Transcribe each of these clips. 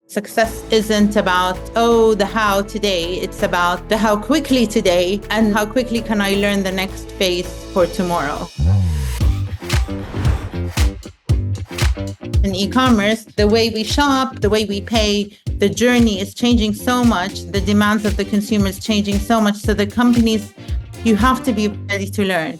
Success isn't about, the how today. It's about the how quickly today and how quickly can I learn the next phase for tomorrow. In e-commerce, the way we shop, the way we pay, the journey is changing so much. The demands of the consumer is changing so much. So the companies, you have to be ready to learn.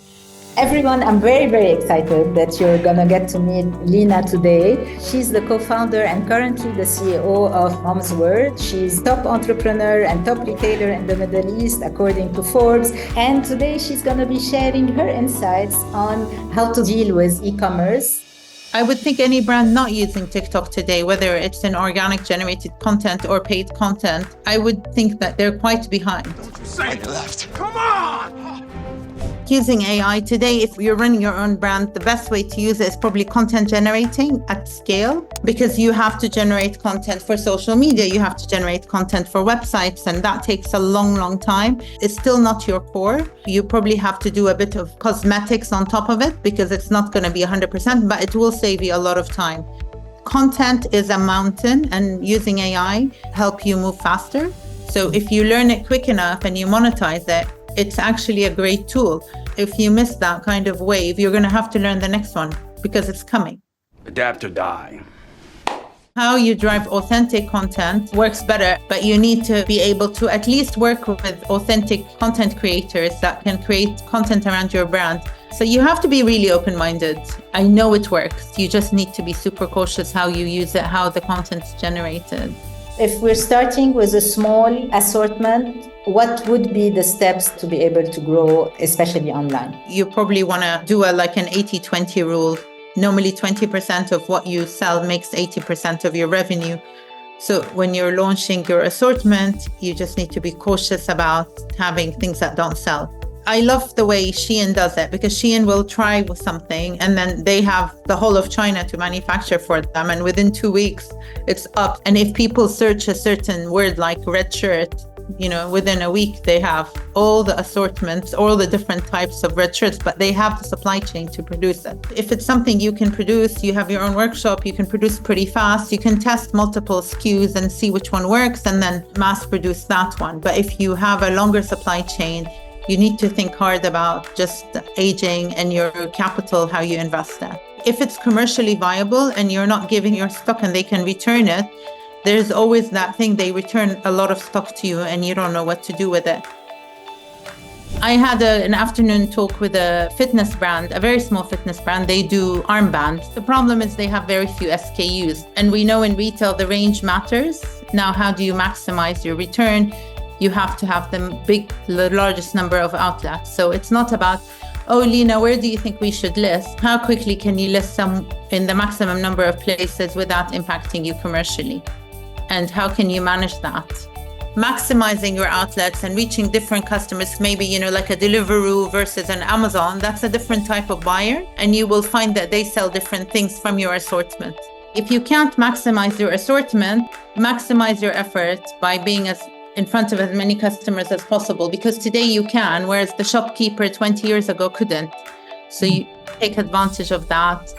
Everyone, I'm very, very excited that you're going to get to meet Leena today. She's the co-founder and currently the CEO of Mumzworld. She's top entrepreneur and top retailer in the Middle East, according to Forbes. And today she's going to be sharing her insights on how to deal with e-commerce. I would think any brand not using TikTok today, whether it's an organic generated content or paid content, I would think that they're quite behind. Don't you say it left. Come on! Using AI today, if you're running your own brand, the best way to use it is probably content generating at scale, because you have to generate content for social media, you have to generate content for websites, and that takes a long, long time. It's still not your core. You probably have to do a bit of cosmetics on top of it because it's not going to be 100%, but it will save you a lot of time. Content is a mountain, and using AI help you move faster. So if you learn it quick enough and you monetize it, it's actually a great tool. If you miss that kind of wave, you're going to have to learn the next one because it's coming. Adapt or die. How you drive authentic content works better, but you need to be able to at least work with authentic content creators that can create content around your brand. So you have to be really open-minded. I know it works. You just need to be super cautious how you use it, how the content's generated. If we're starting with a small assortment, what would be the steps to be able to grow, especially online? You probably want to do an 80-20 rule. Normally 20% of what you sell makes 80% of your revenue. So when you're launching your assortment, you just need to be cautious about having things that don't sell. I love the way Shein does it, because Shein will try with something and then they have the whole of China to manufacture for them. And within 2 weeks, it's up. And if people search a certain word like red shirt, within a week, they have all the assortments, all the different types of red shirts, but they have the supply chain to produce it. If it's something you can produce, you have your own workshop, you can produce pretty fast, you can test multiple SKUs and see which one works and then mass produce that one. But if you have a longer supply chain, you need to think hard about just aging and your capital, how you invest that. If it's commercially viable and you're not giving your stock and they can return it, there's always that thing, they return a lot of stock to you and you don't know what to do with it. I had an afternoon talk with a fitness brand, a very small fitness brand. They do armbands. The problem is they have very few SKUs. And we know in retail, the range matters. Now, how do you maximize your return? You have to have the largest number of outlets. So it's not about, Leena, where do you think we should list? How quickly can you list some in the maximum number of places without impacting you commercially? And how can you manage that? Maximizing your outlets and reaching different customers, maybe, like a Deliveroo versus an Amazon, that's a different type of buyer. And you will find that they sell different things from your assortment. If you can't maximize your assortment, maximize your effort by being in front of as many customers as possible, because today you can, whereas the shopkeeper 20 years ago couldn't. So you take advantage of that.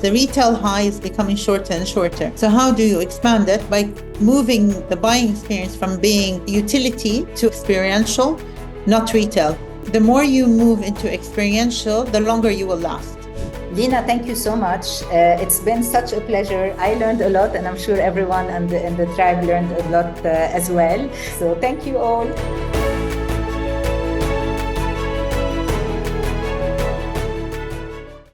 The retail high is becoming shorter and shorter. So how do you expand it? By moving the buying experience from being utility to experiential, not retail. The more you move into experiential, the longer you will last. Leena, thank you so much. It's been such a pleasure. I learned a lot, and I'm sure everyone in the tribe learned a lot as well. So thank you all.